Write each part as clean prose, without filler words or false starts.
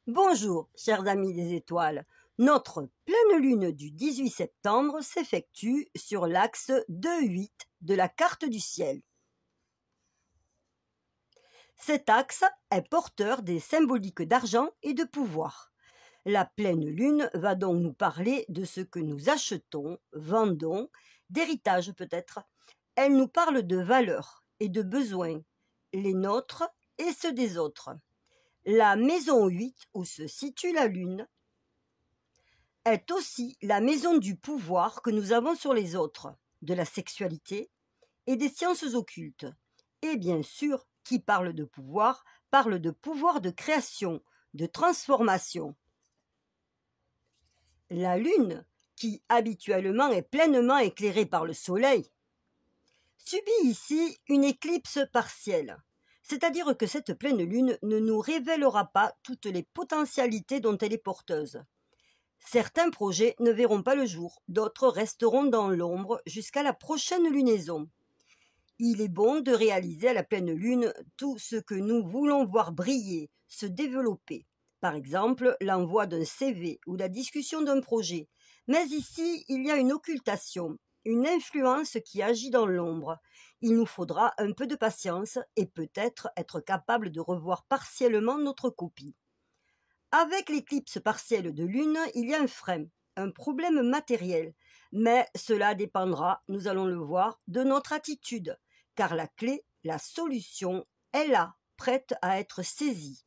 Bonjour, chers amis des étoiles. Notre pleine lune du 18 septembre s'effectue sur l'axe 2-8 de la carte du ciel. Cet axe est porteur des symboliques d'argent et de pouvoir. La pleine lune va donc nous parler de ce que nous achetons, vendons, d'héritage peut-être. Elle nous parle de valeurs et de besoins, les nôtres et ceux des autres. La maison 8, où se situe la lune, est aussi la maison du pouvoir que nous avons sur les autres, de la sexualité et des sciences occultes. Et bien sûr, qui parle de pouvoir de création, de transformation. La lune, qui habituellement est pleinement éclairée par le soleil, subit ici une éclipse partielle. C'est-à-dire que cette pleine lune ne nous révélera pas toutes les potentialités dont elle est porteuse. Certains projets ne verront pas le jour, d'autres resteront dans l'ombre jusqu'à la prochaine lunaison. Il est bon de réaliser à la pleine lune tout ce que nous voulons voir briller, se développer. Par exemple, l'envoi d'un CV ou la discussion d'un projet. Mais ici, il y a une occultation, une influence qui agit dans l'ombre. Il nous faudra un peu de patience et peut-être être capable de revoir partiellement notre copie. Avec l'éclipse partielle de lune, il y a un frein, un problème matériel. Mais cela dépendra, nous allons le voir, de notre attitude, car la clé, la solution, est là, prête à être saisie.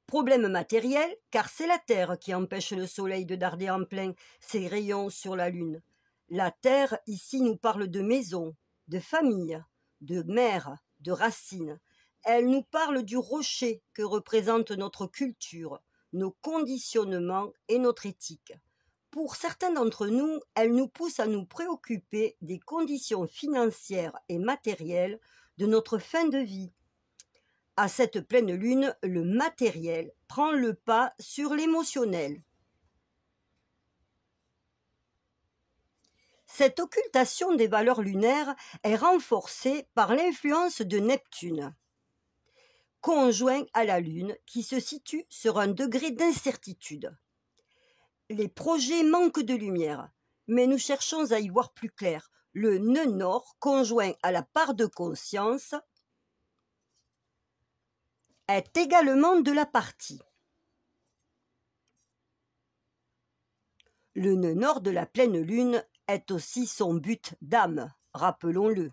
Problème matériel, car c'est la Terre qui empêche le Soleil de darder en plein ses rayons sur la Lune. La Terre, ici, nous parle de maison, de famille, de mère, de racines. Elle nous parle du rocher que représente notre culture, nos conditionnements et notre éthique. Pour certains d'entre nous, elle nous pousse à nous préoccuper des conditions financières et matérielles de notre fin de vie. À cette pleine lune, le matériel prend le pas sur l'émotionnel. Cette occultation des valeurs lunaires est renforcée par l'influence de Neptune, conjoint à la Lune, qui se situe sur un degré d'incertitude. Les projets manquent de lumière, mais nous cherchons à y voir plus clair. Le nœud nord, conjoint à la part de conscience, est également de la partie. Le nœud nord de la pleine lune est aussi son but d'âme, rappelons-le.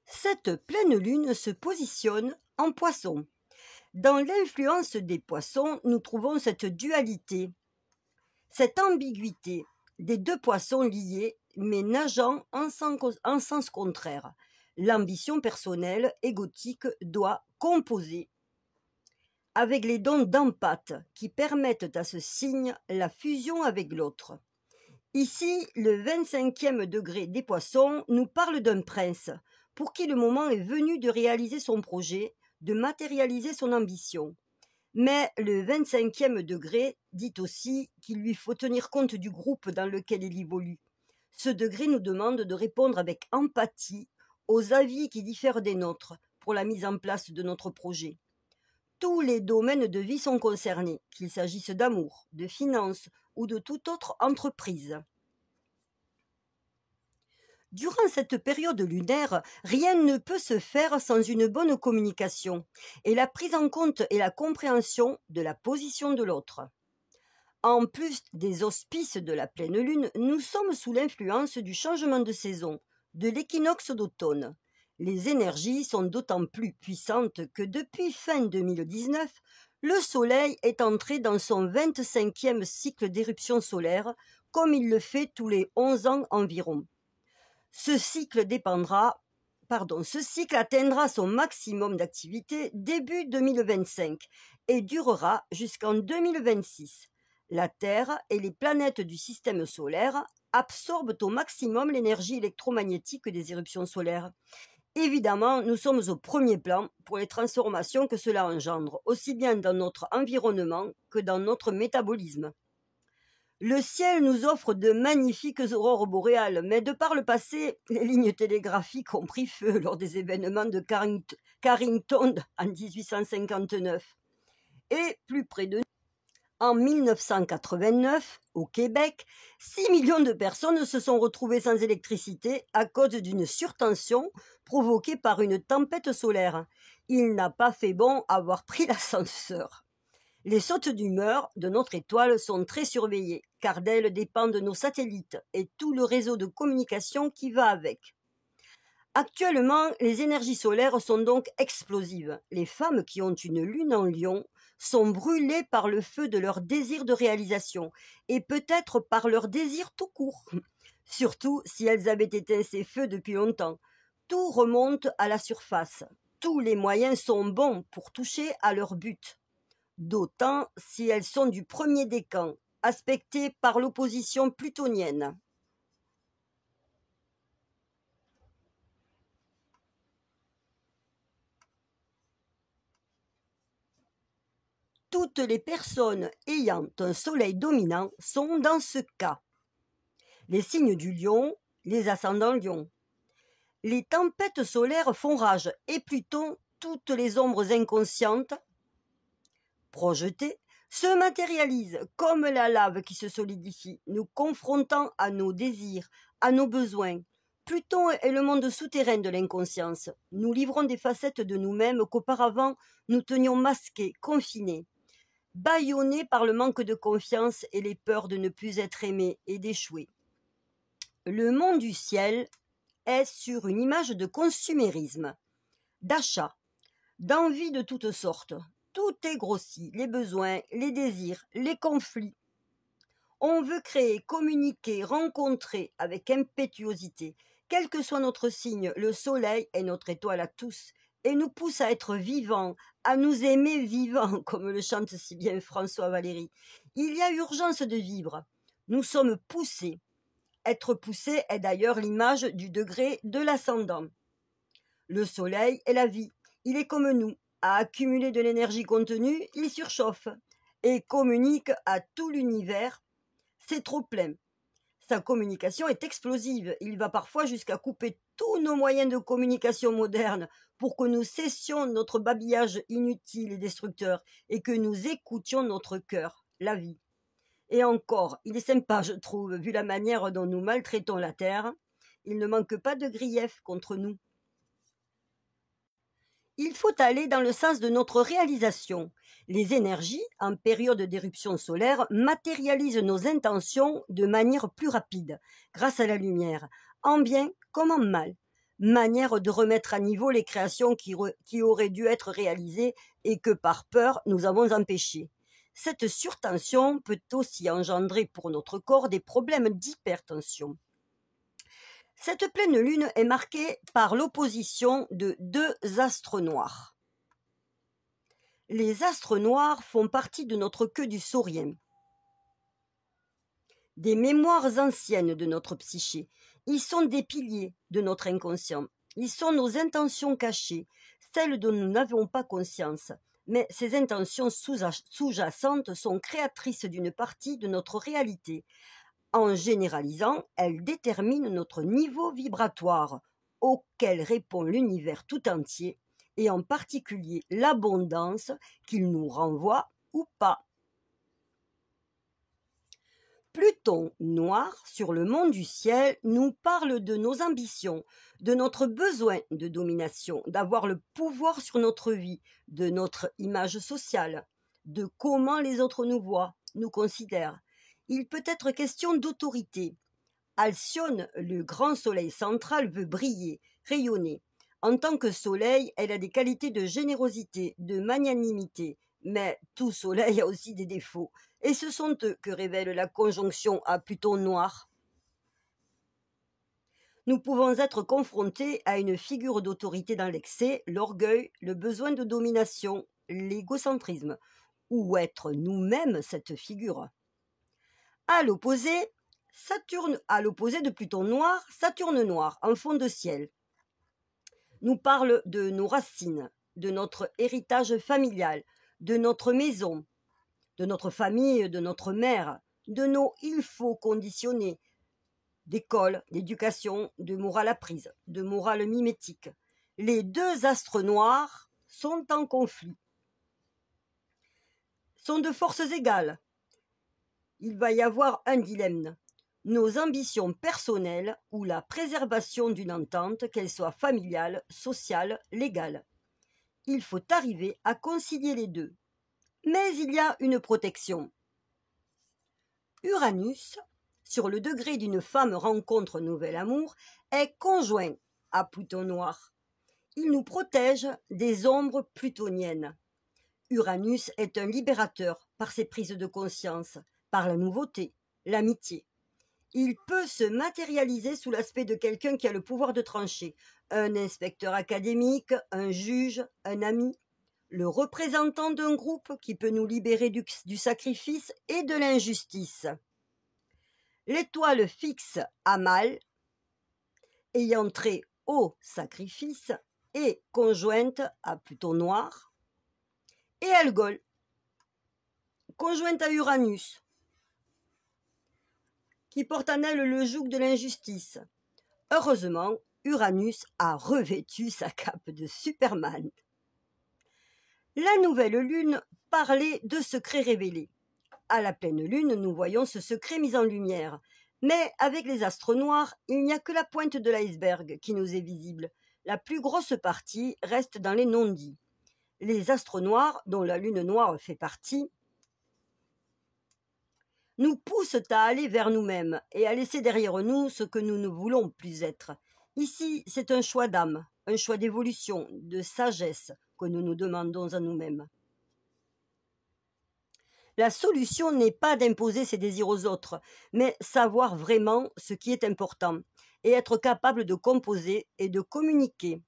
Cette pleine lune se positionne en poisson. Dans l'influence des poissons, nous trouvons cette dualité, cette ambiguïté des deux poissons liés mais nageant en sens contraire. L'ambition personnelle, égotique, doit composer avec les dons d'empathie qui permettent à ce signe la fusion avec l'autre. Ici, le 25e degré des poissons nous parle d'un prince pour qui le moment est venu de réaliser son projet, de matérialiser son ambition. Mais le 25e degré dit aussi qu'il lui faut tenir compte du groupe dans lequel il évolue. Ce degré nous demande de répondre avec empathie aux avis qui diffèrent des nôtres pour la mise en place de notre projet. Tous les domaines de vie sont concernés, qu'il s'agisse d'amour, de finances ou de toute autre entreprise. Durant cette période lunaire, rien ne peut se faire sans une bonne communication et la prise en compte et la compréhension de la position de l'autre. En plus des auspices de la pleine lune, nous sommes sous l'influence du changement de saison, de l'équinoxe d'automne. Les énergies sont d'autant plus puissantes que depuis fin 2019, le Soleil est entré dans son 25e cycle d'éruption solaire, comme il le fait tous les 11 ans environ. Ce cycle atteindra son maximum d'activité début 2025 et durera jusqu'en 2026. La Terre et les planètes du système solaire absorbent au maximum l'énergie électromagnétique des éruptions solaires. Évidemment, nous sommes au premier plan pour les transformations que cela engendre, aussi bien dans notre environnement que dans notre métabolisme. Le ciel nous offre de magnifiques aurores boréales, mais de par le passé, les lignes télégraphiques ont pris feu lors des événements de Carrington en 1859. Et plus près de nous, en 1989, au Québec, 6 millions de personnes se sont retrouvées sans électricité à cause d'une surtension provoquée par une tempête solaire. Il n'a pas fait bon avoir pris l'ascenseur. Les sautes d'humeur de notre étoile sont très surveillées, car d'elles dépendent nos satellites et tout le réseau de communication qui va avec. Actuellement, les énergies solaires sont donc explosives. Les femmes qui ont une lune en Lion sont brûlées par le feu de leur désir de réalisation, et peut-être par leur désir tout court. Surtout si elles avaient éteint ces feux depuis longtemps. Tout remonte à la surface. Tous les moyens sont bons pour toucher à leur but. D'autant si elles sont du premier décan, aspectées par l'opposition plutonienne. Toutes les personnes ayant un soleil dominant sont dans ce cas. Les signes du lion, les ascendants lion. Les tempêtes solaires font rage et Pluton, toutes les ombres inconscientes, projetées, se matérialisent comme la lave qui se solidifie, nous confrontant à nos désirs, à nos besoins. Pluton est le monde souterrain de l'inconscience. Nous livrons des facettes de nous-mêmes qu'auparavant nous tenions masquées, confinées. Bâillonnés par le manque de confiance et les peurs de ne plus être aimés et d'échouer. Le monde du ciel est sur une image de consumérisme, d'achat, d'envie de toutes sortes. Tout est grossi, les besoins, les désirs, les conflits. On veut créer, communiquer, rencontrer avec impétuosité. Quel que soit notre signe, le soleil est notre étoile à tous et nous pousse à être vivants, à nous aimer vivants, comme le chante si bien François Valéry. Il y a urgence de vivre. Nous sommes poussés. Être poussé est d'ailleurs l'image du degré de l'ascendant. Le soleil est la vie. Il est comme nous. À accumuler de l'énergie contenue, il surchauffe et communique à tout l'univers. C'est trop plein. Sa communication est explosive. Il va parfois jusqu'à couper tous nos moyens de communication modernes pour que nous cessions notre babillage inutile et destructeur et que nous écoutions notre cœur, la vie. Et encore, il est sympa, je trouve, vu la manière dont nous maltraitons la terre. Il ne manque pas de griefs contre nous. Il faut aller dans le sens de notre réalisation. Les énergies, en période d'éruption solaire, matérialisent nos intentions de manière plus rapide, grâce à la lumière, en bien comme en mal. Manière de remettre à niveau les créations qui auraient dû être réalisées et que par peur nous avons empêchées. Cette surtension peut aussi engendrer pour notre corps des problèmes d'hypertension. Cette pleine lune est marquée par l'opposition de deux astres noirs. Les astres noirs font partie de notre queue du saurien, des mémoires anciennes de notre psyché. Ils sont des piliers de notre inconscient. Ils sont nos intentions cachées, celles dont nous n'avons pas conscience. Mais ces intentions sous-jacentes sont créatrices d'une partie de notre réalité. En généralisant, elles déterminent notre niveau vibratoire, auquel répond l'univers tout entier, et en particulier l'abondance qu'il nous renvoie ou pas. Pluton noir sur le mont du ciel nous parle de nos ambitions, de notre besoin de domination, d'avoir le pouvoir sur notre vie, de notre image sociale, de comment les autres nous voient, nous considèrent. Il peut être question d'autorité. Alcyone, le grand soleil central, veut briller, rayonner. En tant que soleil, elle a des qualités de générosité, de magnanimité, mais tout soleil a aussi des défauts. Et ce sont eux que révèle la conjonction à Pluton noir. Nous pouvons être confrontés à une figure d'autorité dans l'excès, l'orgueil, le besoin de domination, l'égocentrisme, ou être nous-mêmes cette figure. À l'opposé de Pluton noir, Saturne noir, en fond de ciel, nous parle de nos racines, de notre héritage familial, de notre maison, de notre famille, de notre mère, de nos il faut conditionnés, d'école, d'éducation, de morale apprise, de morale mimétique. Les deux astres noirs sont en conflit, sont de forces égales. Il va y avoir un dilemme. Nos ambitions personnelles ou la préservation d'une entente, qu'elle soit familiale, sociale, légale. Il faut arriver à concilier les deux. Mais il y a une protection. Uranus, sur le degré d'une femme rencontre nouvel amour, est conjoint à Pluton noir. Il nous protège des ombres plutoniennes. Uranus est un libérateur par ses prises de conscience, par la nouveauté, l'amitié. Il peut se matérialiser sous l'aspect de quelqu'un qui a le pouvoir de trancher, un inspecteur académique, un juge, un ami, le représentant d'un groupe qui peut nous libérer du sacrifice et de l'injustice. L'étoile fixe à Mal, ayant trait au sacrifice, est conjointe à Pluton noir, et Algol, conjointe à Uranus, qui porte en elle le joug de l'injustice. Heureusement, Uranus a revêtu sa cape de Superman. La nouvelle lune parlait de secrets révélés. À la pleine lune, nous voyons ce secret mis en lumière. Mais avec les astres noirs, il n'y a que la pointe de l'iceberg qui nous est visible. La plus grosse partie reste dans les non-dits. Les astres noirs, dont la lune noire fait partie, nous poussent à aller vers nous-mêmes et à laisser derrière nous ce que nous ne voulons plus être. Ici, c'est un choix d'âme, un choix d'évolution, de sagesse que nous nous demandons à nous-mêmes. La solution n'est pas d'imposer ses désirs aux autres, mais savoir vraiment ce qui est important et être capable de composer et de communiquer.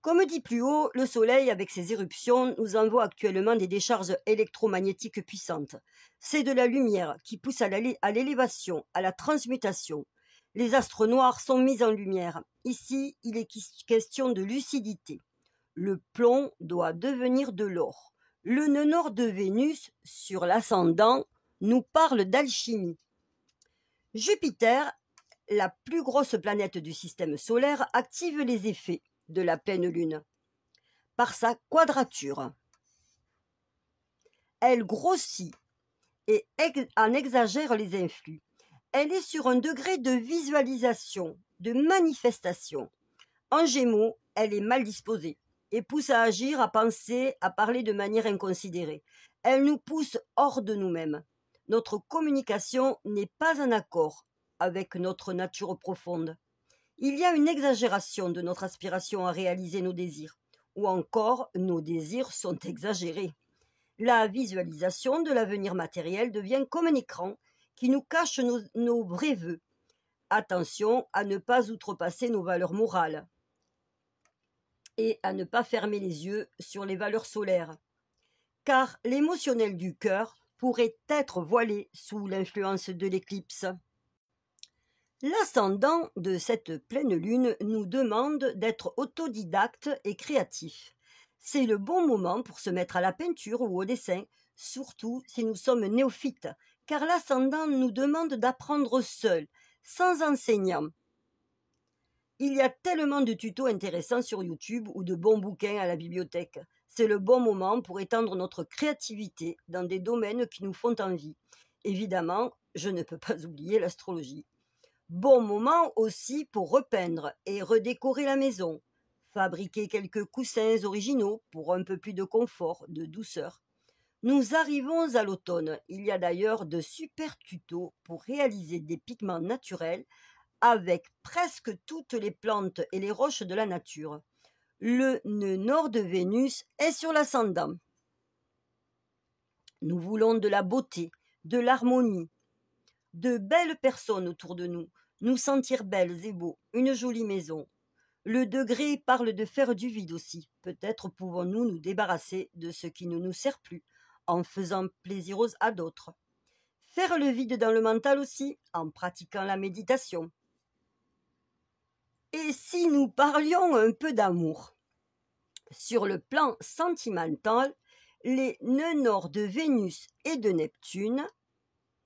Comme dit plus haut, le Soleil, avec ses éruptions, nous envoie actuellement des décharges électromagnétiques puissantes. C'est de la lumière qui pousse à l'élévation, à la transmutation. Les astres noirs sont mis en lumière. Ici, il est question de lucidité. Le plomb doit devenir de l'or. Le nœud nord de Vénus, sur l'ascendant, nous parle d'alchimie. Jupiter, la plus grosse planète du système solaire, active les effets de la pleine lune par sa quadrature. Elle grossit et en exagère les influx. Elle est sur un degré de visualisation, de manifestation. En Gémeaux, elle est mal disposée et pousse à agir, à penser, à parler de manière inconsidérée. Elle nous pousse hors de nous-mêmes. Notre communication n'est pas en accord avec notre nature profonde. Il y a une exagération de notre aspiration à réaliser nos désirs, ou encore nos désirs sont exagérés. La visualisation de l'avenir matériel devient comme un écran qui nous cache nos vrais vœux. Attention à ne pas outrepasser nos valeurs morales et à ne pas fermer les yeux sur les valeurs solaires, car l'émotionnel du cœur pourrait être voilé sous l'influence de l'éclipse. L'ascendant de cette pleine lune nous demande d'être autodidacte et créatif. C'est le bon moment pour se mettre à la peinture ou au dessin, surtout si nous sommes néophytes, car l'ascendant nous demande d'apprendre seul, sans enseignant. Il y a tellement de tutos intéressants sur YouTube ou de bons bouquins à la bibliothèque. C'est le bon moment pour étendre notre créativité dans des domaines qui nous font envie. Évidemment, je ne peux pas oublier l'astrologie. Bon moment aussi pour repeindre et redécorer la maison, fabriquer quelques coussins originaux pour un peu plus de confort, de douceur. Nous arrivons à l'automne. Il y a d'ailleurs de super tutos pour réaliser des pigments naturels avec presque toutes les plantes et les roches de la nature. Le nœud nord de Vénus est sur l'ascendant. Nous voulons de la beauté, de l'harmonie, de belles personnes autour de nous, nous sentir belles et beaux, une jolie maison. Le degré parle de faire du vide aussi. Peut-être pouvons-nous nous débarrasser de ce qui ne nous sert plus, en faisant plaisir à d'autres. Faire le vide dans le mental aussi, en pratiquant la méditation. Et si nous parlions un peu d'amour? Sur le plan sentimental, les nœuds nord de Vénus et de Neptune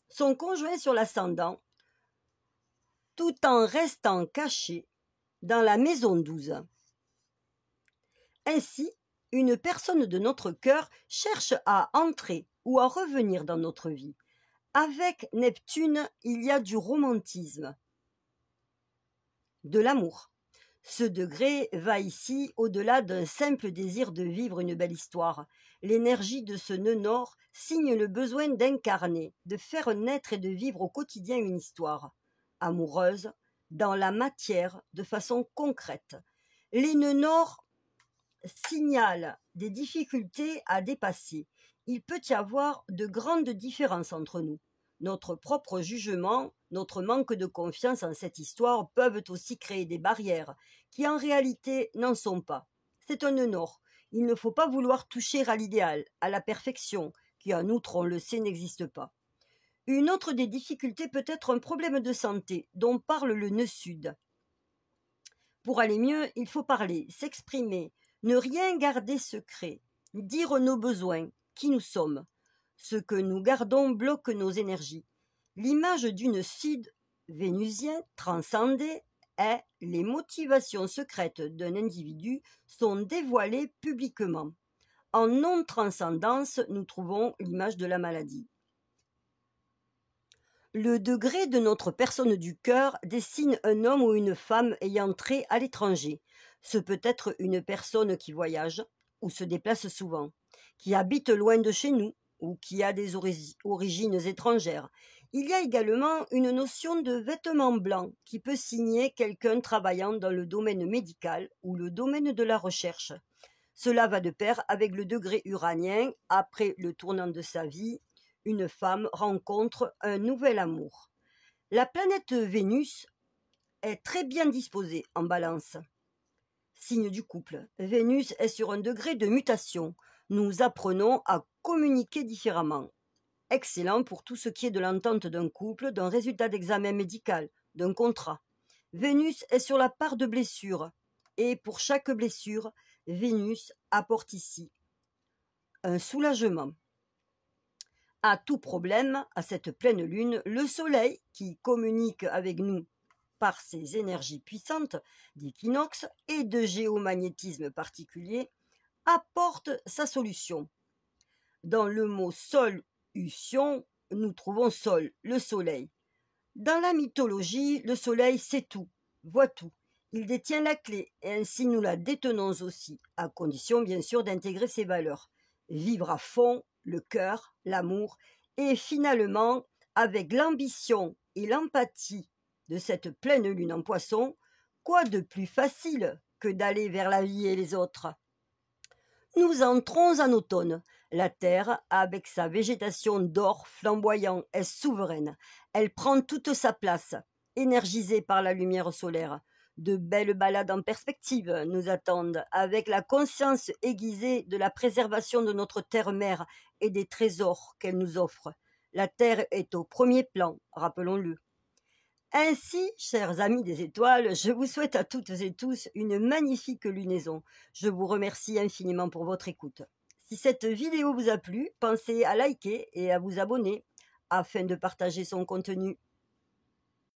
sont conjoints sur l'ascendant, tout en restant cachés dans la maison 12. Ainsi, une personne de notre cœur cherche à entrer ou à revenir dans notre vie. Avec Neptune, il y a du romantisme, de l'amour. Ce degré va ici au-delà d'un simple désir de vivre une belle histoire. L'énergie de ce nœud nord signe le besoin d'incarner, de faire naître et de vivre au quotidien une histoire amoureuse, dans la matière, de façon concrète. Les nœuds nord signalent des difficultés à dépasser. Il peut y avoir de grandes différences entre nous. Notre propre jugement, notre manque de confiance en cette histoire peuvent aussi créer des barrières qui en réalité n'en sont pas. C'est un nœud nord. Il ne faut pas vouloir toucher à l'idéal, à la perfection, qui en outre, on le sait, n'existe pas. Une autre des difficultés peut être un problème de santé dont parle le nœud sud. Pour aller mieux, il faut parler, s'exprimer, ne rien garder secret, dire nos besoins, qui nous sommes. Ce que nous gardons bloque nos énergies. L'image d'une Sud vénusien transcendée est les motivations secrètes d'un individu sont dévoilées publiquement. En non-transcendance, nous trouvons l'image de la maladie. Le degré de notre personne du cœur dessine un homme ou une femme ayant trait à l'étranger. Ce peut être une personne qui voyage ou se déplace souvent, qui habite loin de chez nous ou qui a des origines étrangères. Il y a également une notion de vêtement blanc qui peut signer quelqu'un travaillant dans le domaine médical ou le domaine de la recherche. Cela va de pair avec le degré uranien après le tournant de sa vie. Une femme rencontre un nouvel amour. La planète Vénus est très bien disposée en balance. Signe du couple. Vénus est sur un degré de mutation. Nous apprenons à communiquer différemment. Excellent pour tout ce qui est de l'entente d'un couple, d'un résultat d'examen médical, d'un contrat. Vénus est sur la part de blessure. Et pour chaque blessure, Vénus apporte ici un soulagement. À tout problème, à cette pleine lune, le Soleil, qui communique avec nous par ses énergies puissantes d'équinoxe et de géomagnétisme particulier, apporte sa solution. Dans le mot solution, nous trouvons sol, le soleil. Dans la mythologie, le soleil sait tout, voit tout. Il détient la clé et ainsi nous la détenons aussi, à condition bien sûr d'intégrer ses valeurs. Vivre à fond, le cœur, l'amour, et finalement, avec l'ambition et l'empathie de cette pleine lune en poisson, quoi de plus facile que d'aller vers la vie et les autres? Nous entrons en automne. La terre, avec sa végétation d'or flamboyant, est souveraine. Elle prend toute sa place, énergisée par la lumière solaire. De belles balades en perspective nous attendent, avec la conscience aiguisée de la préservation de notre terre-mère et des trésors qu'elle nous offre. La terre est au premier plan, rappelons-le. Ainsi, chers amis des étoiles, je vous souhaite à toutes et tous une magnifique lunaison. Je vous remercie infiniment pour votre écoute. Si cette vidéo vous a plu, pensez à liker et à vous abonner afin de partager son contenu.